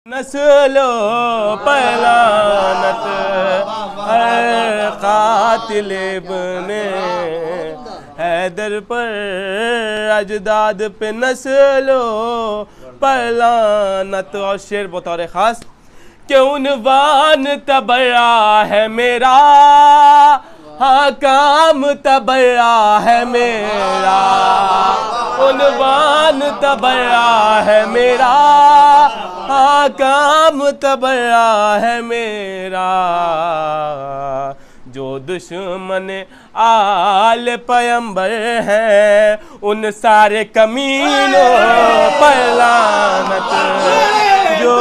नस्लो पलानत है कातिल इब्ने हैदर पर अजदाद पे नस्लो पलानत। और शेर बतौर ख़ास कि उन्वान तबरा है मेरा, हाँ काम तबरा है मेरा, उन्वान तबरा है मेरा, हाँ काम तबरा है मेरा। जो दुश्मन आल पैगंबर है उन सारे कमीनों पर लानत। जो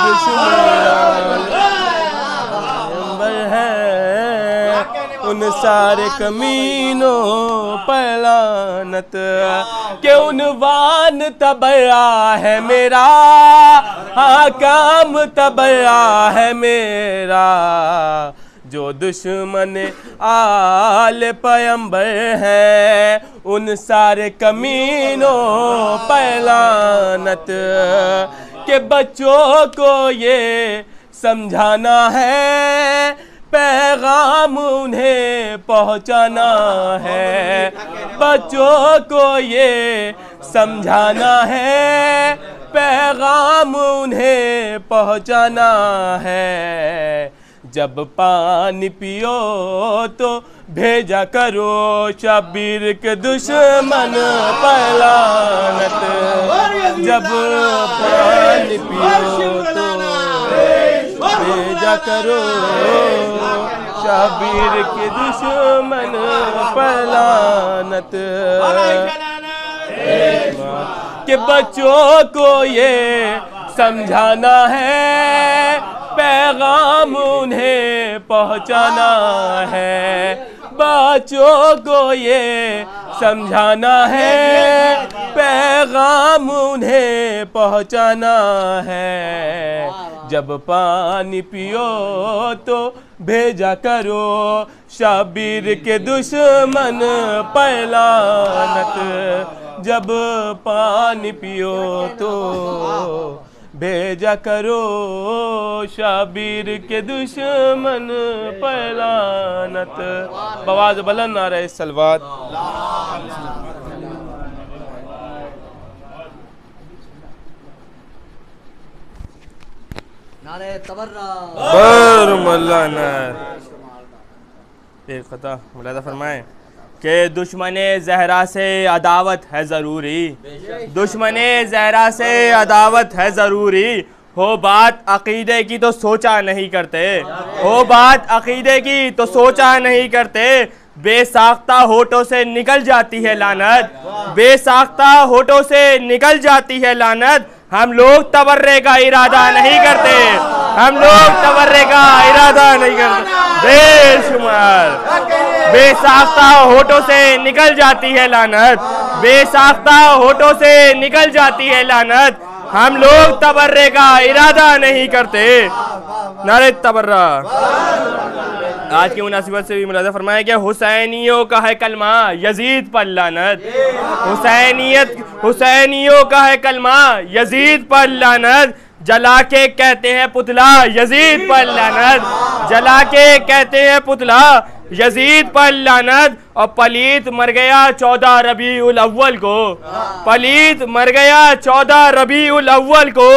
दुश्मन पैगंबर है उन सारे कमीनों पर लानत। के उन्वान तबरा है मेरा, हाँ काम तबरा है मेरा। जो दुश्मन आल पैगंबर है उन सारे कमीनों पर लानत। के बच्चों को ये समझाना है, पैगाम उन्हें पहुंचाना है। बच्चों को ये समझाना है, पैगाम उन्हें पहुंचाना है। जब पानी पियो तो भेजा करो शबीर के दुश्मन पर लानत। जब पानी पियो तो भेजा करो शबीर के दुश्मन पर लानत। कि बच्चों को ये समझाना है, पैगाम उन्हें पहुंचाना है। बच्चों को ये समझाना है, पैगाम उन्हें पहुंचाना है। जब पानी पियो तो भेजा करो शबीर के दुश्मन पर लानत। जब पानी पियो तो भेजा करो शबीर के दुश्मन पर लानत। बवाज़ बुलंद आ रहे सलवात। नारे तबर्रा एक खता मुलादा फरमाए कि दुश्मने ज़हरा से अदावत है ज़रूरी, दुश्मने ज़हरा से अदावत है ज़रूरी। हो बात अक़ीदे की तो सोचा नहीं करते, हो बात अक़ीदे की तो सोचा नहीं करते। बेसाख्ता होठों से निकल जाती है लानत, बेसाख्ता होठों से निकल जाती है लानत। हम लोग तबर्रे का इरादा नहीं करते, हम लोग तबर्रे का इरादा नहीं करते। बेशुमार बेसाख्ता होठों से निकल जाती है लानत, बेसाख्ता होठों से निकल जाती है लानत। हम लोग तबर्रे का इरादा नहीं करते। नारे तबर्रा। आज की मुनासिबत से भी मुलाज़ा फरमाया कि हुसैनियों का है कलमा यजीद पर लानत, हुसैनियों का है कलमा यजीद पर लानत। जला के कहते हैं पुतला यजीद पर लानत, जला के कहते हैं पुतला यजीद पर लानत। और पलीत मर गया 14 रबीउल अव्वल को, पलीत मर गया 14 रबीउल अव्वल को।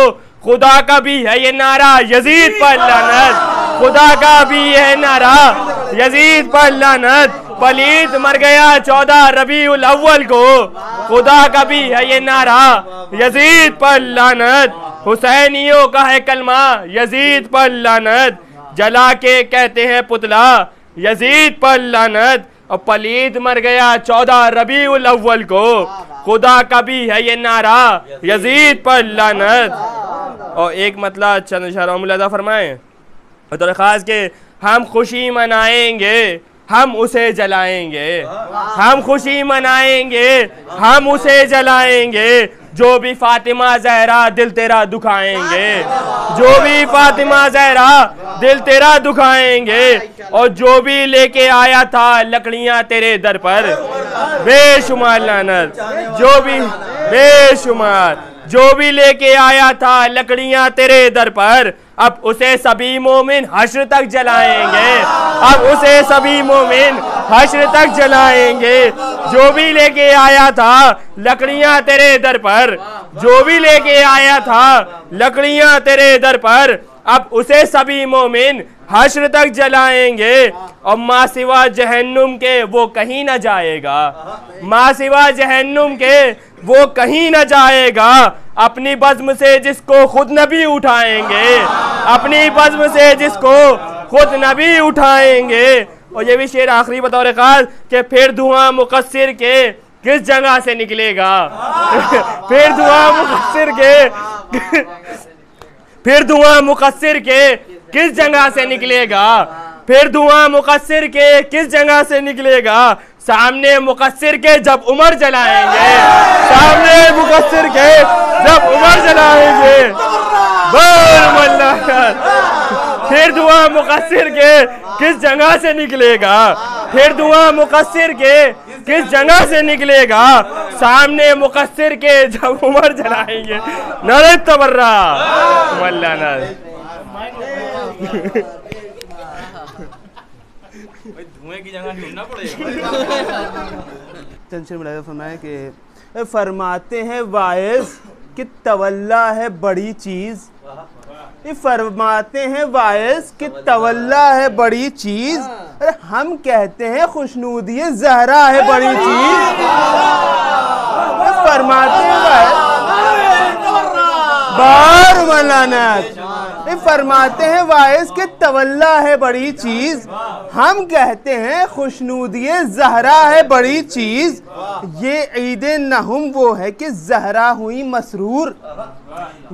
खुदा का भी है ये नारा यजीद पर लानत, खुदा का भी है नारा यजीद पर लानत। पलीत मर गया 14 रबीउल अव्वल को, खुदा का भी है ये नारा यजीद पर लानत। हुसैनियों का है कलमा यजीद पर लानत, जला के कहते हैं पुतला यजीद पर लानत। और पलीत मर गया 14 रबीउल अव्वल को, खुदा का भी है ये नारा यजीद पर लानत। और एक मतलब चंद इशारा मुलादा फरमाएं बतौर खास के हम खुशी मनाएंगे हम उसे जलाएंगे, हम खुशी मनाएंगे हम उसे जलाएंगे। जो भी फातिमा ज़हरा दिल तेरा दुखाएंगे, जो भी फातिमा ज़हरा दिल तेरा दुखाएंगे। और जो भी लेके आया था लकड़ियां तेरे दर पर बेशुमार लानत, जो भी बेशुमार जो भी लेके आया था लकड़ियां तेरे दर पर, अब उसे सभी मोमिन हश्र तक जलाएंगे। अब उसे सभी मोमिन हश्र तक जलाएंगे। जो भी लेके आया था लकड़ियां तेरे दर पर, जो भी लेके आया था लकड़ियां तेरे दर पर, अब उसे सभी मोमिन हश्र तक जलाएंगे। और माँ सिवा जहन्नुम के वो कहीं न जाएगा, माँ सिवा जहन्नुम के वो कहीं न जाएगा। अपनी बज़्म से जिसको खुद नबी उठाएंगे, अपनी बज़्म से जिसको खुद नबी उठाएंगे। और ये भी शेर आखिरी बतौर खास कि फिर धुआं मुकस्सिर के किस जगह से निकलेगा। फिर धुआं मुकस्सिर के फिर धुआं मुकस्सिर के किस जगह से निकलेगा। फिर धुआं मुकस्सिर के किस जगह से निकलेगा। सामने मुकस्सिर के जब उमर जलाएंगे, सामने मुकस्सिर के जब उमर जलाएंगे। फिर धुआं मुकस्सिर के किस जगह से निकलेगा। फिर धुआं मुकस्सिर के किस जगह से निकलेगा। सामने मुकस्सिर के जब उमर जलाएंगे। नारे तबर्रा मौलाना। धुएं की जगह ढूंढना पड़ेगा। टेंशन में फरमाया कि फरमाते हैं वाइस कि तवल्ला है बड़ी चीज। ये फरमाते हैं वाइस कि तवल्ला है बड़ी चीज। अरे हम कहते हैं खुशनूदी ज़हरा है बड़ी चीज। फरमाते हैं वाइस बार मलानत। ये फरमाते हैं वाइस कि तवल्ला है बड़ी चीज। हम कहते हैं खुशनूदी ज़हरा है बड़ी चीज। ये ईद नहुम वो है कि ज़हरा हुई मसरूर।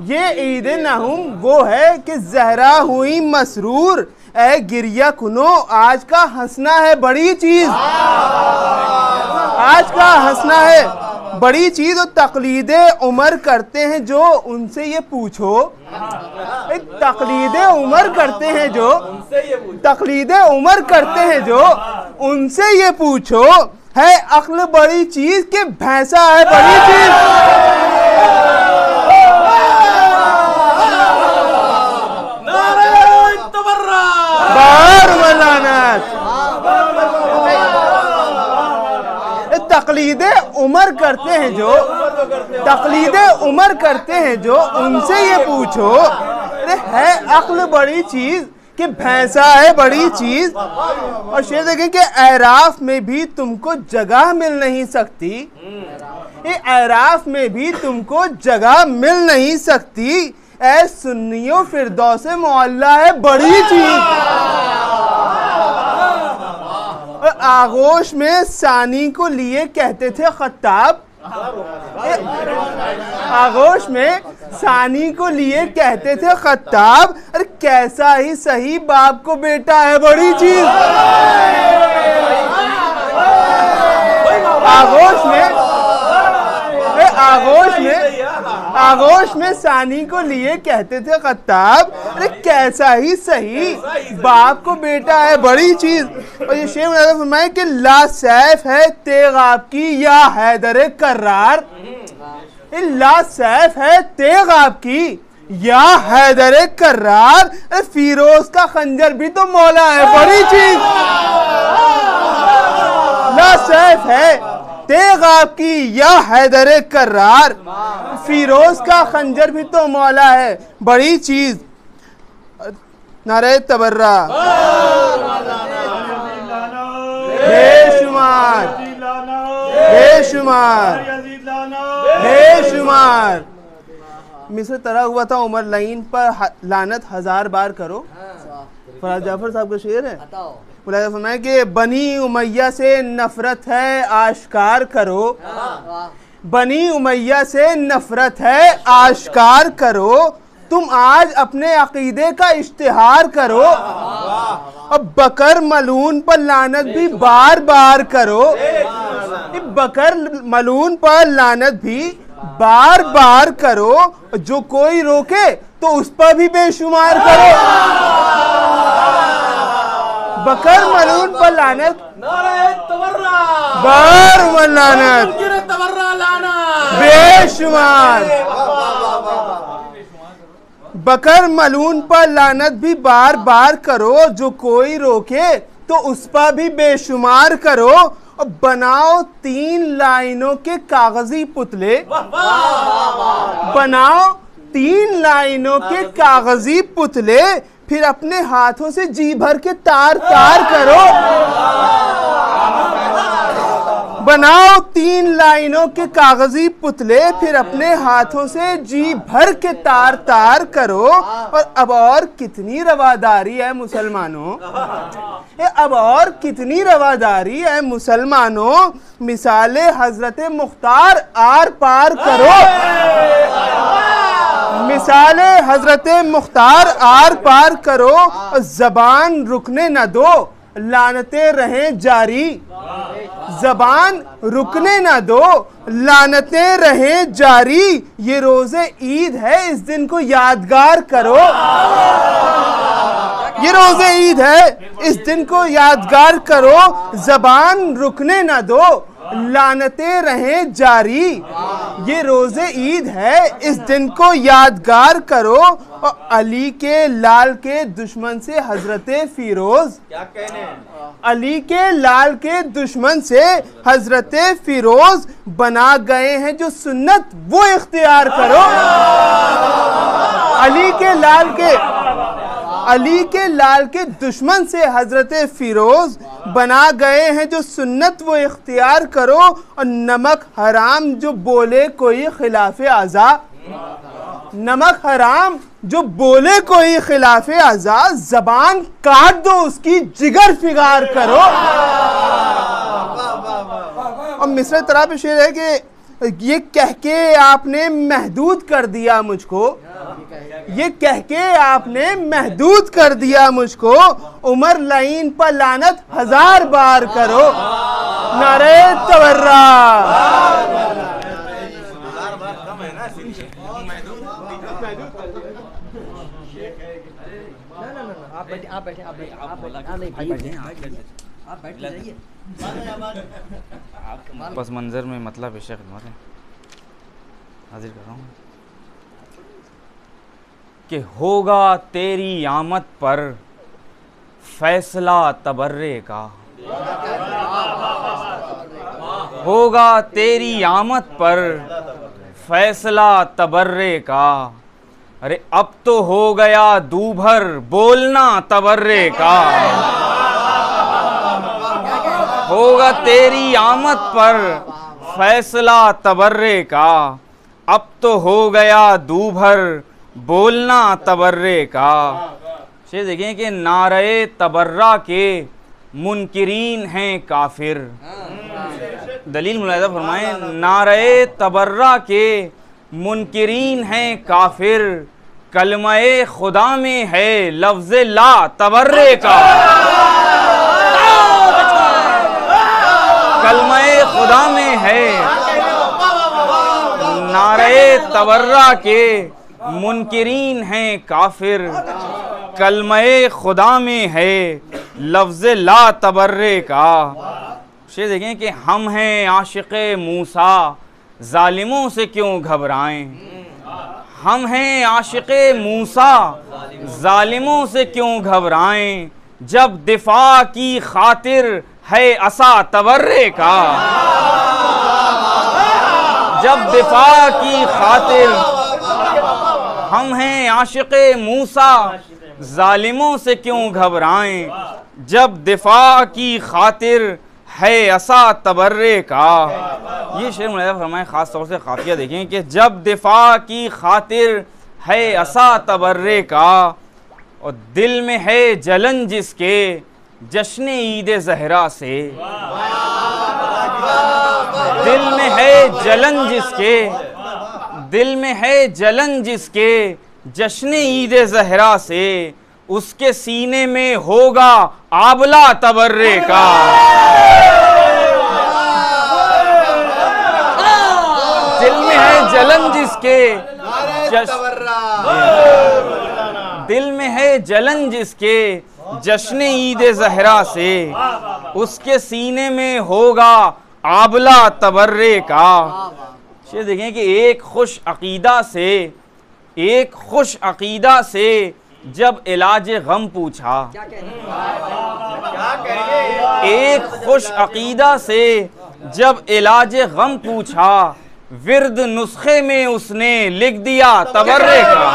ये ईद नहुम वो है कि ज़हरा हुई मसरूर। ए गिरिया कुनो आज का हंसना है बड़ी चीज। आज का हंसना है बड़ी चीज। और तकलीदे उमर करते हैं जो उनसे ये पूछो। तकलीदे उमर करते हैं जो, तकलीदे उमर करते हैं जो उनसे ये पूछो। है अक्ल बड़ी चीज कि भैंसा है बड़ी चीज। बार मलानत। तकलीदे उमर करते हैं जो, तकलीदे उमर करते हैं जो उनसे ये पूछो। अरे है अक्ल बड़ी चीज कि भैंसा है बड़ी चीज। और शेर देखें कि एराफ में भी तुमको जगह मिल नहीं सकती। ये एराफ में भी तुमको जगह मिल नहीं सकती। ऐ सुन्नियों फिरदौसे मोहल्ला है बड़ी चीज। आगोश में सानी को लिए कहते थे खत्ताब। आगोश में सानी को लिए कहते थे खत्ताब। अरे कैसा ही सही बाप को बेटा है बड़ी चीज। आगोश में सानी को लिए कहते थे खत्ताब। अरे कैसा ही सही बाप को बेटा है बड़ी चीज। और ये शेर में फरमाया कि ला सैफ है तेग आपकी या हैदर कर्रार। ला सैफ है तेग आपकी या हैदर कर्रार। फिरोज का खंजर भी तो मौला है बड़ी चीज। ला सैफ है तेग आपकी या हैदर कर्रार। फिरोज का खंजर भी तो मौला है बड़ी चीज। नारे तबर्रा बेशुमार बेशुमार बेशुमार। मिस्र तरह हुआ था उमर लाइन पर लानत 1000 बार करो। फराज जाफर साहब का शेर है। फरमाया कि बनी उमैया से नफरत है आश्कार करो। बनी उमैया से नफरत है आश्कार करो। तुम आज अपने अकीदे का इश्तिहार करो। अब बकर मलून पर लानत भी बार बार करो। बकर मलून पर लानत भी बार बार करो। जो कोई रोके तो उस पर भी बेशुमार करो। बकर मलून पर लानत बार लानत बेशुमार। बकर मलून पर लानत भी बार बार करो, जो कोई रोके तो उस पर भी बेशुमार करो। और बनाओ 3 लाइनों के कागजी पुतले, बनाओ 3 लाइनों के कागजी पुतले, फिर अपने हाथों से जी भर के तार तार करो। बनाओ 3 लाइनों के कागजी पुतले, फिर अपने हाथों से जी भर के तार तार करो। और अब और कितनी रवादारी है मुसलमानों, अब और कितनी रवादारी है मुसलमानों, मिसाले हजरत मुख्तार आर पार करो। मिसाले हजरत मुख्तार आर पार करो। जबान रुकने न दो, लानतें रहें जारी। जबान रुकने न दो, लानतें रहें जारी। ये रोजे ईद है, इस दिन को यादगार करो। ये रोजे ईद है, इस दिन को यादगार करो। जबान रुकने न दो, लानतें रहें जारी। ये रोजे ईद है, इस दिन को यादगार करो। और अली के लाल के दुश्मन से हजरत फिरोज, क्या कहने, अली के लाल के दुश्मन से हजरत फिरोज बना गए हैं जो सुन्नत वो इख्तियार करो। अली के लाल के दुश्मन से हजरत फिरोज बना गए हैं जो सुन्नत वो इख्तियार करो। और नमक हराम जो बोले कोई खिलाफे आज़ा, नमक हराम जो बोले कोई खिलाफे आज़ा, जबान काट दो उसकी जिगर फिगार करो। और मिसरे तरह पे शेर है कि ये कह के आपने महदूद कर दिया मुझको, ये कह के आपने महदूद कर दिया मुझको। उमर लाइन पर लानत 1000 बार करो। नारे तवर्रा। बस मंजर में मतलब शेख हाजिर कर रहा हूँ कि होगा तेरी आमद पर फैसला तबर्रे का, होगा तेरी आमद पर फैसला तबर्रे का। अरे अब तो हो गया दूभर बोलना तबर्रे का। होगा तेरी आमद पर फैसला तबर्रे का, अब तो हो गया दूभर बोलना तबर्रे का। शेर देखें कि नारे तबर्रा के मुनकिरीन हैं काफिर। दलील मुलाहिजा फरमाएं, नारे तबर्रा के मुनकिरीन हैं काफिर। कलमाए खुदा में है लफ्ज़ ला तबर्रे का। कलमाए खुदा में है, नारे तबर्रा के मुनकिरीन हैं काफिर। कलमाए खुदा में है लफ्ज़ ला तबर्रे का। शेर देखें कि हम हैं आशिक़े मूसा, जालिमों से क्यों घबराएं। हम हैं आशिक़े मूसा, जालिमों से क्यों घबराएं। जब दिफा की खातिर है असा तबर्रे का। जब दिफा की खातिर, हम हैं आशिक़े मूसा, जालिमों से क्यों घबराएं। जब दिफा की खातिर है असा तबर्रे का। ये शेर मुलाहिजा फरमाएं, ख़ास तौर से काफिया देखें कि जब दिफा की खातिर है असा तबर्रे का। और दिल में है जलन जिसके जश्न ईद ज़हरा से। दिल में है जलन जिसके, दिल में है जलन जिसके जश्न ईद ज़हरा से। उसके सीने में होगा आबला तबर्रे का। दिल में है जलन जिसके दिल में है जलन जिसके जश्न ईद ज़हरा से। उसके सीने में होगा आबला तबर्रे का। शेर देखें कि एक खुश अकीदा से एक खुश अकीदा से जब इलाज गम पूछा, एक खुश अकीदा से जब इलाज गम पूछा, विर्द नुस्खे में उसने लिख दिया तबर्रे का।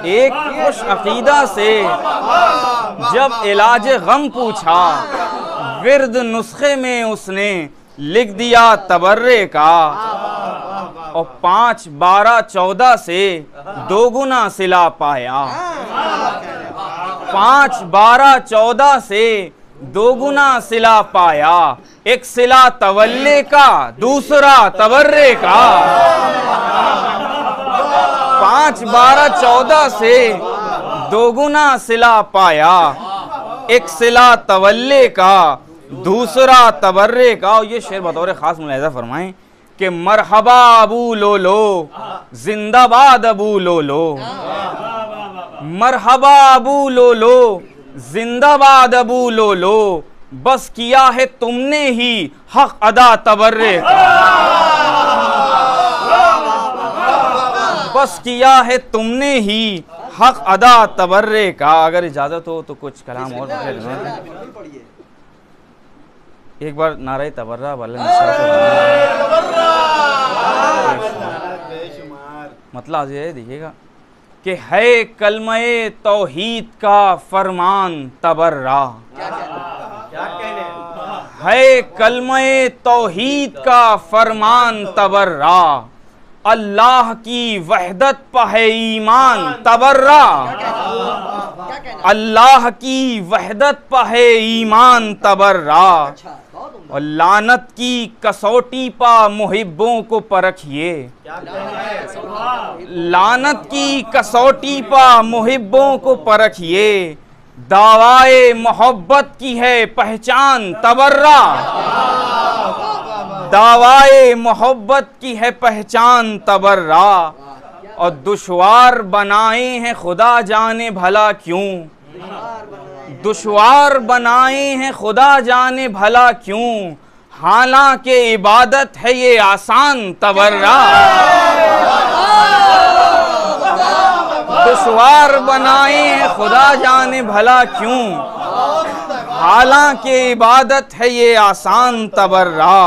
एक खुश अकीदा से जब इलाज गम पूछा, विर्द नुस्खे में उसने लिख दिया तबर्रे का। और 5, 12, 14 से 2 गुना सिला पाया। 5, 12, 14 से 2 गुना सिला पाया। एक सिला तवल्ले का, दूसरा तबर्रे का। 5, 12, 14 से 2 गुना सिला पाया। एक सिला तवल्ले का, दूसरा तबर्रे का। और ये शेर बतौर खास मुलाहिजा फरमाएं कि मरहबा अबू लोलो, जिंदाबाद अबू लोलो। मरहबा अबू लोलो, जिंदाबाद अबू लोलो। बस किया है तुमने ही हक अदा तबर्रे का। बस किया है तुमने ही हक अदा तबर्रे का। अगर इजाजत हो तो कुछ कलाम और एक बार नारे तबर्रा वाले मतलब ये देखिएगा कि है कलमे तौहीद का फरमान तबर्रा। है कलमे तौहीद का फरमान तबर्रा। अल्लाह की वहदत पर है ईमान तबर्रा। अल्लाह की वहदत पर है ईमान तबर्रा। और लानत की कसौटी पा मुहिब्बों को परखिए। लानत की कसौटी पा मुहिब्बों को परखिए। दावाए मोहब्बत की है पहचान तबर्रा। दावाए मोहब्बत की है पहचान तबर्रा। और दुश्वार बनाए हैं खुदा जाने भला क्यों। दुश्वार बनाए हैं खुदा जाने भला क्यों। हालांकि इबादत है ये आसान तबर्रा। दुश्वार बनाए हैं खुदा जाने भला क्यों। हालांकि इबादत है ये आसान तबर्रा।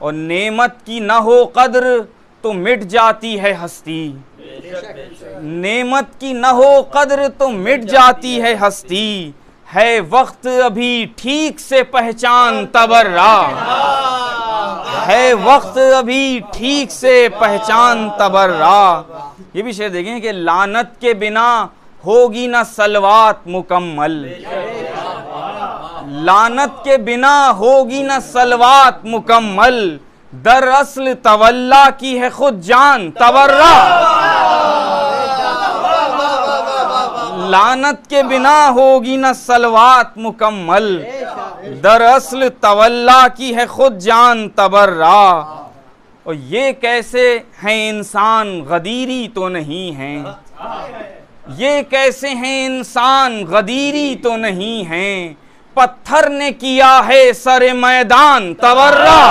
और नेमत की न हो कद्र तो मिट जाती है हस्ती। नेमत की न हो कद्र तो मिट जाती है हस्ती। है वक्त अभी ठीक से पहचान तबर्रा। है वक्त अभी ठीक से पहचान तबर्रा। ये भी शेर देखें कि लानत के बिना होगी ना सलवात मुकम्मल। लानत के बिना होगी ना सलवात मुकम्मल। दरअसल तवल्ला की है खुद जान तबर्रा। लानत के बिना होगी ना सलवात मुकम्मल। दरअसल तवल्ला की है खुद जान तबर्रा। और ये कैसे हैं इंसान गदीरी तो नहीं हैं। ये कैसे हैं इंसान गदीरी तो नहीं हैं। पत्थर ने किया है सरे मैदान तबर्रा।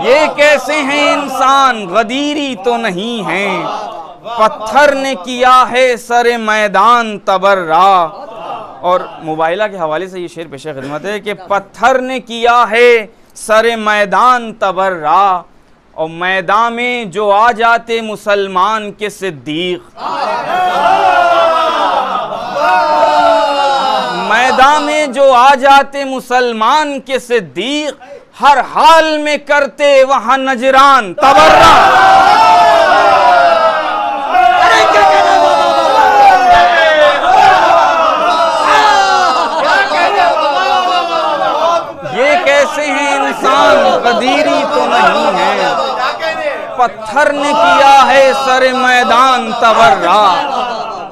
ये कैसे हैं इंसान गदीरी तो नहीं हैं। पत्थर ने किया है सरे मैदान तबर्रा। और मुबाइला के हवाले से ये शेर पेश खिदमत है कि पत्थर ने किया है सरे मैदान तबर्रा। और मैदान में जो आ जाते मुसलमान के सिद्दीक। मैदान में जो आ जाते मुसलमान के सिद्दीक। हर हाल में करते वहां नजरान तबर्रा। ये कैसे हैं इंसान गदीरी तो नहीं है। पत्थर ने किया है सरे मैदान तबर्रा।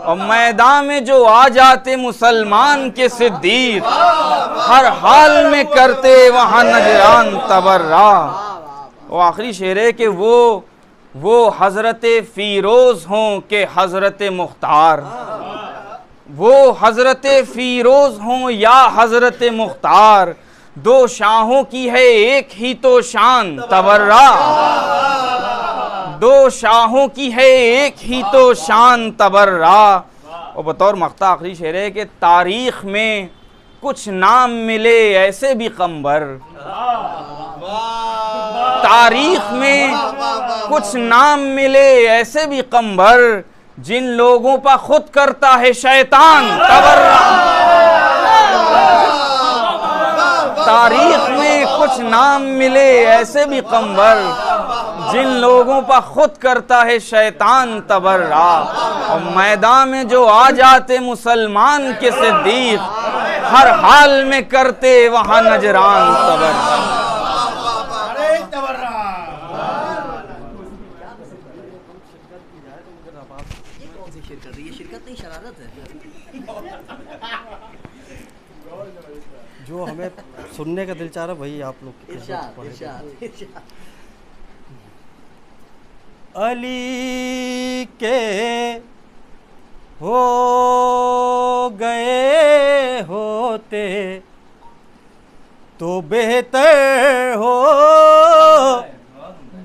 और मैदान में जो आ जाते मुसलमान के सिद्दीक, हर हाल में करते वहाँ नजरान तबर्रा। और आखिरी शेर है कि वो हजरत फीरोज हों के हजरत मुख्तार, वो हजरत फीरोज हों या हजरत मुख्तार, दो शाहों की है एक ही तो शान तबर्रा, दो शाहों की है एक ही तो शान तबर्रा। और बतौर मख्ता आखिरी शेर है कि तारीख में कुछ नाम मिले ऐसे भी कम्बर, तारीख में कुछ नाम मिले ऐसे भी कम्बर, जिन लोगों पर खुद करता है शैतान तबर्रा। तारीख में कुछ नाम मिले ऐसे भी कम्बर, जिन लोगों पर खुद करता है शैतान तबर्रा। और मैदान में जो आ जाते मुसलमान के सिद्दीक, हर हाल में करते वहाँ नजरान तबर्रा। जो हमें सुनने का दिल चाह रहा वही आप लोग अली के हो गए होते तो बेहतर हो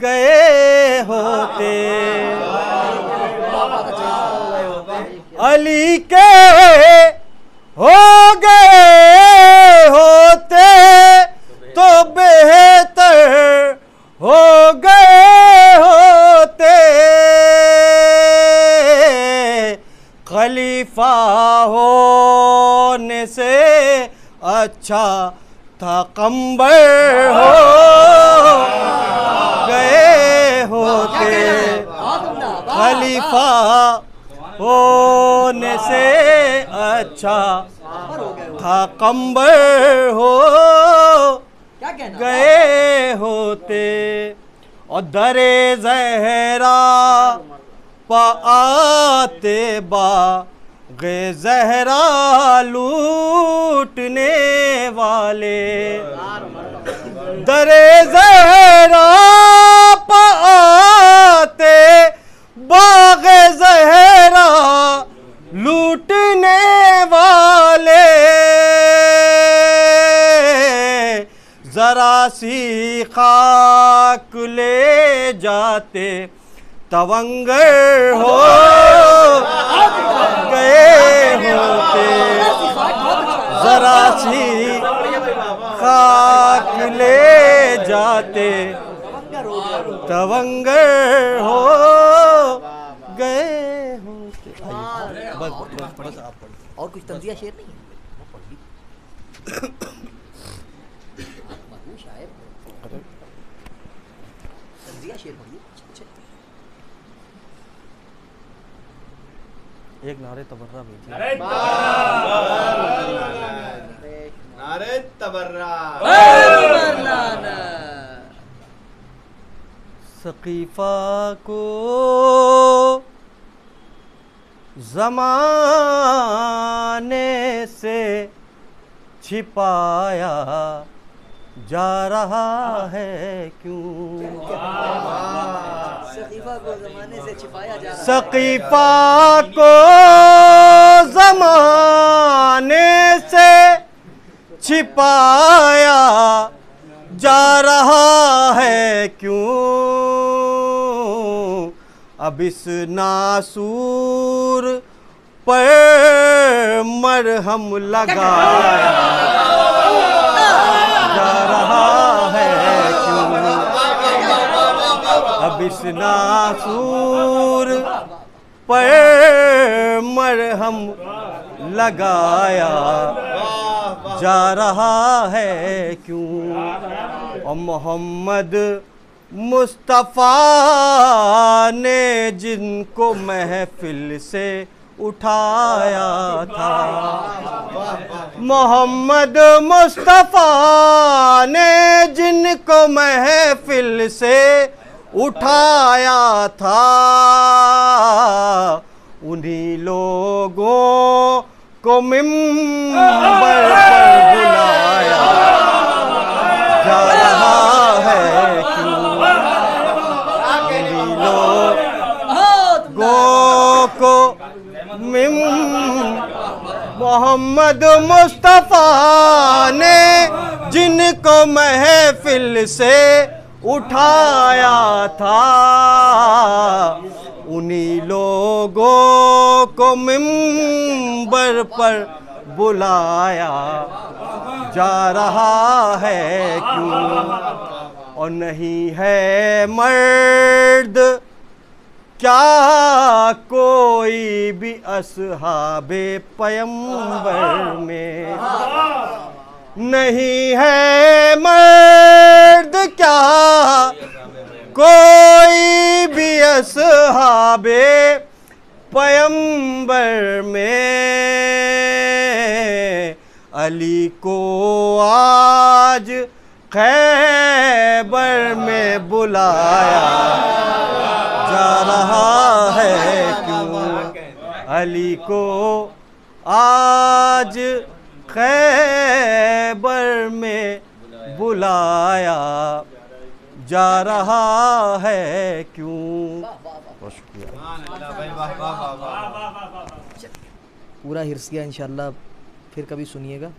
गए होते, अली के हो गए होते तो बेहतर हो गए होते, खलीफा होने से अच्छा था कंबर हो गए होते, खलीफा होने से अच्छा था कंबर हो गए होते। और दरे ज़हरा पाते बाग़े ज़हरा लूटने वाले, दरे ज़हरा पाते बाग़े ज़हरा लूटने वाले, जरा सी खाक ले जाते तवंगर हो गए होते, जरा सी खाक ले जाते तवंगर हो गए होते। बस आप पढ़िए। और कुछ तंजिया शेर नहीं है? तंजिया शेर पढ़िए। एक नारे तबर्रा भेजिए। नारे तबर्रा। सकीफा को ज़माने से छिपाया जा रहा है क्यों, सकीफा को ज़माने से छिपाया जा रहा है, सकीफा को ज़माने से छिपाया जा रहा है क्यों, अब इस नासूर पर मरहम लगाया जा रहा है क्यों, अब इस नासूर पर मरहम लगाया जा रहा है क्यों। और मोहम्मद मुस्तफ़ा ने जिनको महफिल से उठाया था, मोहम्मद मुस्तफ़ा ने जिनको महफिल से उठाया था, उन्हीं लोगों को मिंबर पर बुलाया जा रहा है क्यों, उन्हीं लोगों को मोहम्मद मुस्तफ़ा ने जिनको महफिल से उठाया था, उन्हीं लोगों को मिंबर पर बुलाया जा रहा है क्यों, और नहीं है मर्द क्या कोई भी अस्हाबे पैगंबर में, नहीं है मर्द क्या कोई भी अस्हाबे पैगंबर में, अली को आज खैबर में बुलाया जा रहा है क्यों, अली को आज खैबर में बुलाया जा रहा है क्यों। बहुत शुक्रिया। पूरा हिर्सिया इंशाल्लाह फिर कभी सुनिएगा।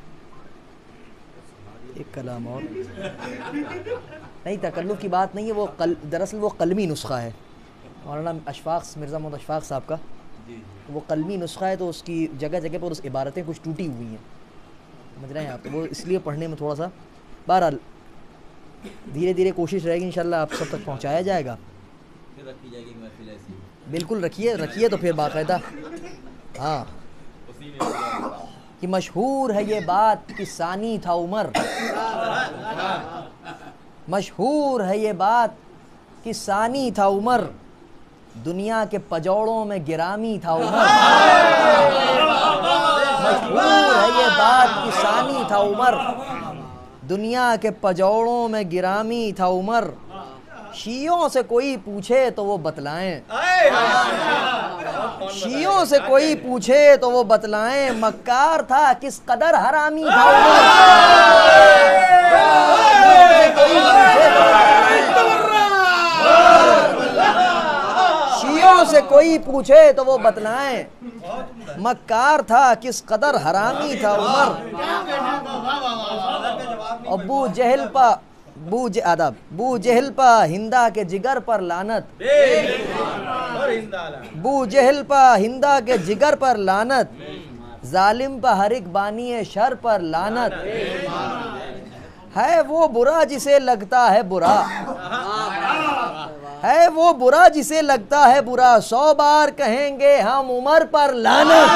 एक कलाम और नहीं, तकल्लुफ़ की बात नहीं है, वो दरअसल वो कलमी नुस्खा है मौलाना अशफाक मिर्ज़ा मोहम्मद अशफाक साहब का, वो कलमी नुस्खा है, तो उसकी जगह जगह पर उस इबारतें कुछ टूटी हुई हैं, समझ रहे हैं आप, तो वो इसलिए पढ़ने में थोड़ा सा, बहरहाल धीरे धीरे कोशिश रहेगी इंशाल्लाह आप सब तक पहुंचाया जाएगा। बिल्कुल रखिए तो फिर बाकायदा। हाँ, कि मशहूर है ये बात कि सानी था उमर, मशहूर है ये बात कि सानी था उमर, दुनिया के पजौड़ों में गिरामी था उमर। मशहूर है ये बात कि सानी था उमर, दुनिया के पजौड़ों में गिरामी था उमर। शियों से कोई पूछे तो वो बतलाएं, शियों से कोई पूछे तो वो बतलाएं, मक्कार था किस कदर हरामी था उमर। शियों से कोई पूछे तो वो बतलाएं, मक्कार था किस कदर हरामी था उमर। अबू जहल पा बू जहल पा हिंदा के जिगर पर लानत, बू जहल पा हिंदा के जिगर पर लानत, जालिम पा हर एक बानी शर पर लानत। है वो बुरा जिसे लगता है बुरा, है वो बुरा जिसे लगता है बुरा, 100 बार कहेंगे हम उमर पर लानत।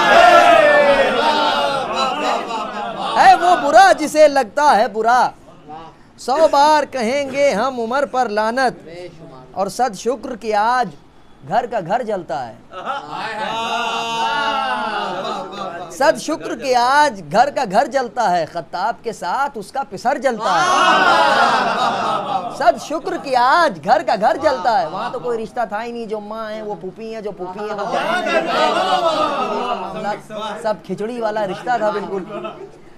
है वो बुरा जिसे लगता है बुरा, 100 बार कहेंगे हम उमर पर लानत। और सद शुक्र कि आज घर का घर जलता है, सद शुक्र कि आज घर का घर जलता है, खत्ताब के साथ उसका पिसर जलता है। सद शुक्र कि आज घर का घर जलता है, वहाँ तो कोई रिश्ता था ही नहीं, जो माँ है वो पुपी है, जो पुपी है वो सब खिचड़ी वाला रिश्ता था बिल्कुल।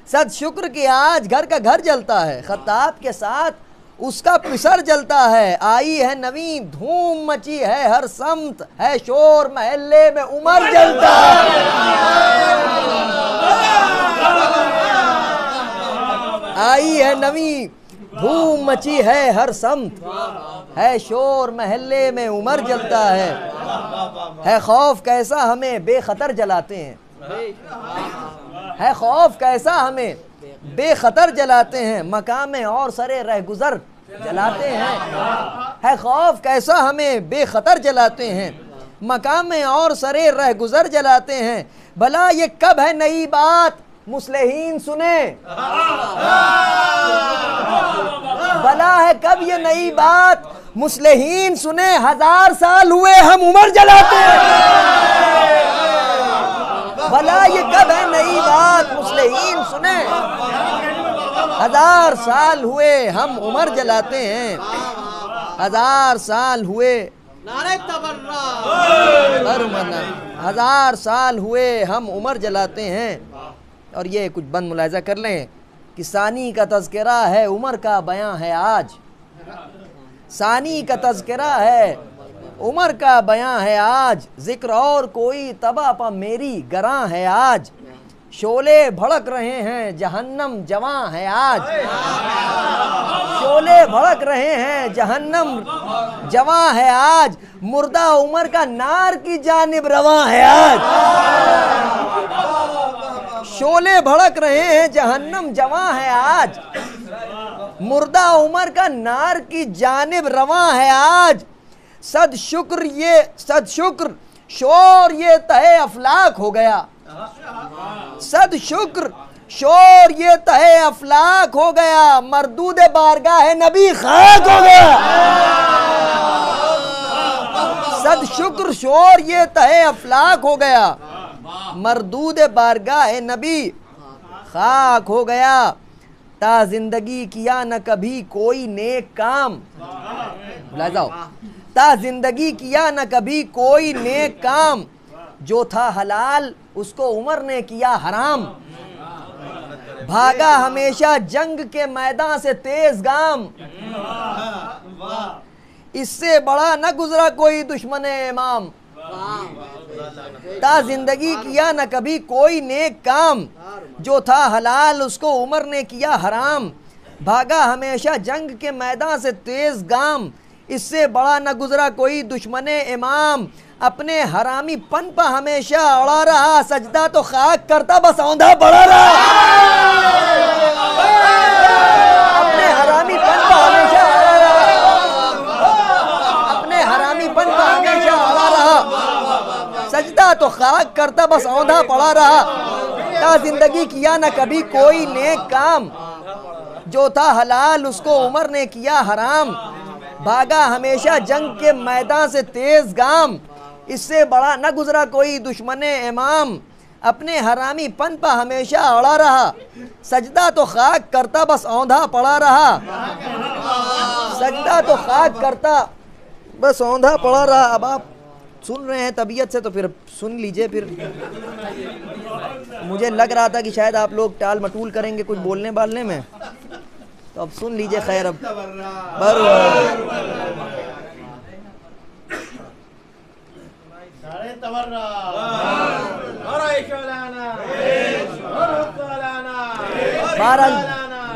सद शुक्र कि आज घर का घर जलता है, खत्ताब के साथ उसका पिसर जलता है। आई है नवी धूम मची है हर समत, है शोर महल्ले में उमर जलता है। आई है नवी धूम मची है हर समत, है शोर महल्ले में उमर जलता है खौफ कैसा हमें बेखतर जलाते हैं, है खौफ कैसा हमें बेखतर जलाते हैं, मकाम और सरे रहगुजर जलाते हैं। है खौफ कैसा हमें बेखतर जलाते हैं, मकाम और सरे रहगुजर जलाते हैं। भला ये कब है नई बात मुस्लिहीन सुने, भला है कब ये नई बात मुस्लिहीन सुने, 1000 साल हुए हम उमर जलाते हैं। भला ये कब है नई बात मुस्लिहीन सुने, 1000 साल हुए हम उमर जलाते हैं। 1000 साल हुए नारे तबर्रा। पर उमर 1000 साल हुए हम उमर जलाते हैं। और ये कुछ बंद मुलाहिजा कर लें कि सानी का तज़किरा है उमर का बयां है आज। सानी का तज़किरा है उमर का बयां है आज। जिक्र और कोई तबा पा मेरी गरां है आज। शोले भड़क रहे हैं जहन्नम जवां है आज। शोले भड़क रहे हैं जहन्नम जवां है आज। मुर्दा उमर का नार की जानिब रवां है आज। शोले भड़क रहे हैं जहन्नम जवां है आज। मुर्दा उमर का नार की जानिब रवां है आज। सद शुक्र शोर ये तहे अफलाक हो गया। सद शुक्र शोर ये तहे अफलाक हो गया। मरदूद बारगाह नबी खाक हो गया। सद शुक्र शोर ये तहे अफलाक हो गया। मरदूद बारगाह नबी खाक हो गया। ता जिंदगी किया न कभी कोई नेक काम। बुला जाओ। ता जिंदगी किया न कभी कोई नेक काम। जो था हलाल उसको उमर ने किया हराम। भागा हमेशा जंग के मैदान से तेज गाम। इससे बड़ा न गुजरा कोई दुश्मन इमाम। ता जिंदगी किया न कभी कोई नेक काम। जो था हलाल उसको उमर ने किया हराम। भागा हमेशा जंग के मैदान से तेज गाम। इससे बड़ा न गुजरा कोई दुश्मन इमाम। अपने हरामी पन पर हमेशा अड़ा रहा। सजदा तो खाक करता बस औंधा पड़ा रहा। अपने हरामी पन पर हमेशा अड़ा रहा। अपने हरामी पन पर हमेशा अड़ा रहा। सजदा तो खाक करता बस औंधा पड़ा रहा। ता जिंदगी किया न कभी कोई नेक काम। जो था हलाल उसको उमर ने किया हराम। भागा हमेशा जंग के मैदान से तेज गाम। इससे बड़ा न गुजरा कोई दुश्मन इमाम। अपने हरामी पन पर हमेशा अड़ा रहा। सजदा तो खाक करता बस औंधा पड़ा रहा। सजदा तो खाक करता बस औंधा पड़ा रहा। अब आप सुन रहे हैं तबीयत से तो फिर सुन लीजिए। फिर मुझे लग रहा था कि शायद आप लोग टाल मटूल करेंगे कुछ बोलने बालने में, तो अब सुन लीजिए। खैर अब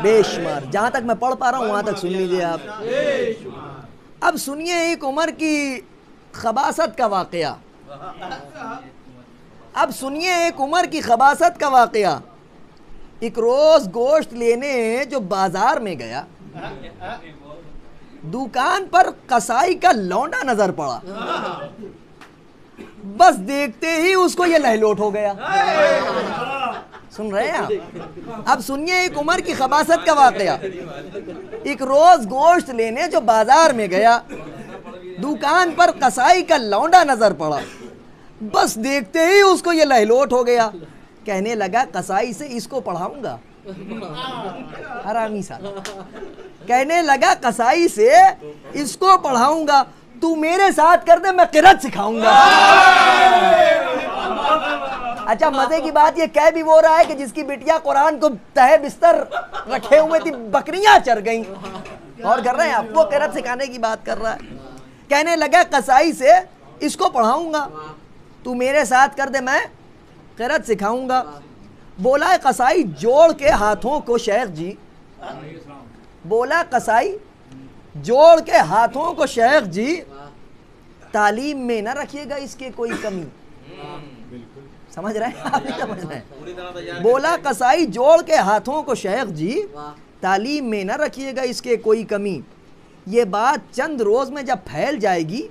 बेशुमार जहां तक मैं पढ़ पा रहा हूं वहां तक सुन लीजिए आप। अब सुनिए एक उमर की खबासत का वाकया। अब सुनिए एक उमर की खबासत का वाकया। एक रोज गोश्त लेने जो बाजार में गया, दुकान पर कसाई का लौंडा नजर पड़ा। बस देखते ही उसको ये लहलोट हो गया। सुन रहे हैं आप? अब सुनिए एक उमर की खबासत का वाकया। एक रोज गोश्त लेने जो बाजार में गया, दुकान पर कसाई का लौंडा नजर पड़ा। बस देखते ही उसको ये लहलोट हो गया। कहने लगा कसाई से इसको पढ़ाऊंगा। हरामी सा कहने लगा कसाई से इसको पढ़ाऊंगा। तू मेरे साथ कर दे, मैं किरत सिखाऊंगा। अच्छा मजे की बात ये कह भी वो रहा है कि जिसकी बिटिया कुरान को तहे बिस्तर रखे हुए थी, बकरियां चर गईं। और कर रहे हैं आप, वो किरत सिखाने की बात कर रहा है। कहने लगा कसाई से इसको पढ़ाऊंगा, तू मेरे साथ कर दे, मैं किरत सिखाऊंगा। बोला है कसाई जोड़ के हाथों को शेख जी। बोला कसाई जोड़ के हाथों को शेख जी, तालीम में ना रखिएगा इसके कोई कमी। समझ रहे हैं आप? नहीं समझ रहे हैं? बोला कसाई जोड़ के हाथों को शेख जी, तालीम में ना रखिएगा इसके कोई कमी। ये बात चंद रोज में जब फैल जाएगी,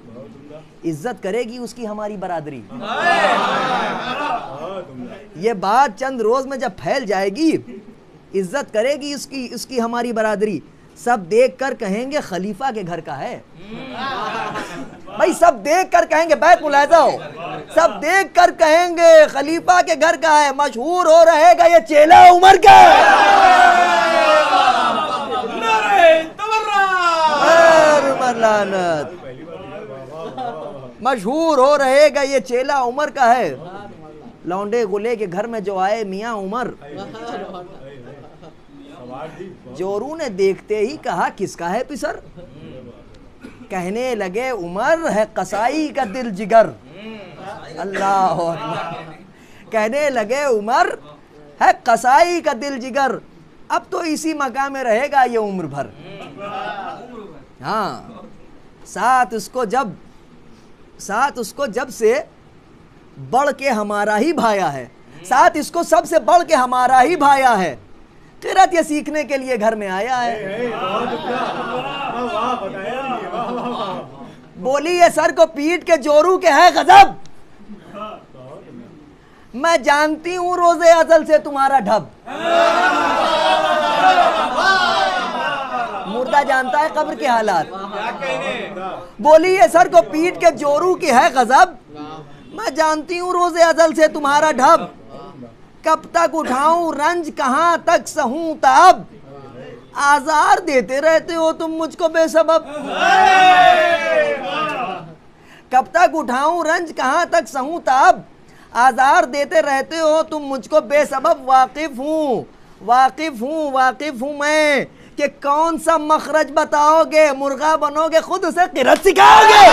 इज्जत करेगी उसकी हमारी बरादरी। ये बात चंद रोज में जब फैल जाएगी, इज्जत करेगी उसकी हमारी बरादरी। सब देख कर कहेंगे खलीफा के घर का है। भाई सब देख कर कहेंगे, बैठ मुलाहिजा हो, सब देख कर कहेंगे खलीफा के घर का है। मशहूर हो रहेगा ये चेला उमर का मशहूर हो रहेगा ये चेला उमर का है। लौंडे गुले के घर में जो आए मियाँ उमर, जोरू ने देखते ही कहा किसका है पिसर। कहने लगे उमर है कसाई का दिल जिगर। अल्लाह अकबर। कहने लगे उमर है कसाई का दिल जिगर। अब तो इसी मकाम में रहेगा ये उम्र भर। हाँ, साथ उसको जब से बढ़ के हमारा ही भाया है, साथ इसको सबसे बढ़ के हमारा ही भाया है। किरात ये सीखने के लिए घर में आया है। बोली ये सर को पीट के जोरू के है गजब। मैं जानती हूं रोजे अजल से तुम्हारा ढब। मुर्दा जानता है कब्र के हालात। बोली ये सर को पीट के जोरू की है गजब। मैं जानती हूं रोजे अजल से तुम्हारा ढब। कब तक उठाऊं रंज कहां तक सहूं तब। आजार देते रहते हो तुम मुझको बेसबब। कब तक उठाऊं रंज कहां तक सहूं तब। आजार देते रहते हो तुम मुझको बेसबब। वाकिफ हूँ मैं कि कौन सा मखरज बताओगे। मुर्गा बनोगे खुद उसे किरत सिखाओगे।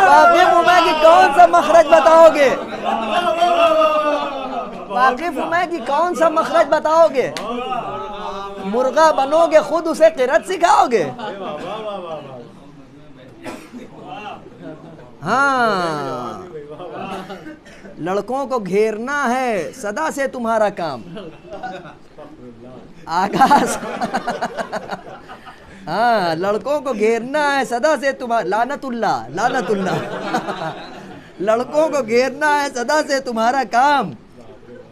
वाकिफ हूँ मैं कि कौन सा मखरज बताओगे। वाकिफ हूँ मैं कि कौन सा मखरज बताओगे। मुर्गा बनोगे खुद उसे किरत सिखाओगे। हाँ, लड़कों को घेरना है सदा से तुम्हारा काम। आगाज हाँ, लड़कों को घेरना है सदा से तुम्हारा। लानतुल्लाह लड़कों को घेरना है सदा से तुम्हारा काम।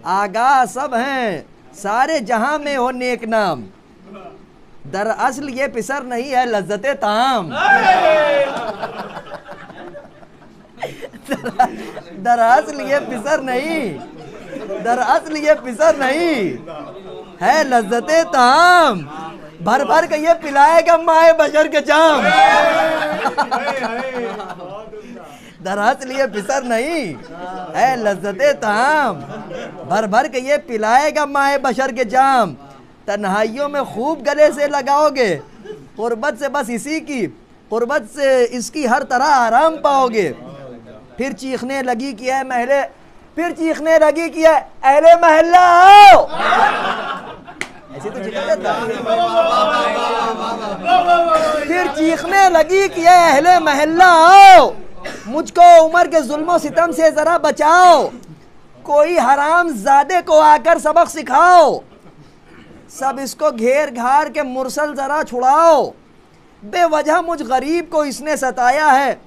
आगाज सब हैं सारे जहां में हो नेक नाम। दरअसल ये पिसर नहीं है लज्जते ताम। दरअसल ये पिसर नहीं है लज्जते ताम। भर भर के ये पिलाएगा माए बशर के जाम। दरअसल ये पिसर नहीं है लज्जते ताम। भर भर के ये पिलाएगा माए बशर के जाम। तन्हाइयों में खूब गले से लगाओगे। कुर्बत से बस इसी की कुर्बत से इसकी हर तरह आराम पाओगे। फिर चीखने लगी कि है महले अहले महल्ला आओ। ऐसे तो चिल्ला देता। फिर चीखने लगी कि है अहले महल्ला आओ। मुझको उमर के जुल्मों सितम से जरा बचाओ। कोई हराम जादे को आकर सबक सिखाओ। सब इसको घेर घार के मुरसल जरा छुड़ाओ। बेवजह मुझ गरीब को इसने सताया है।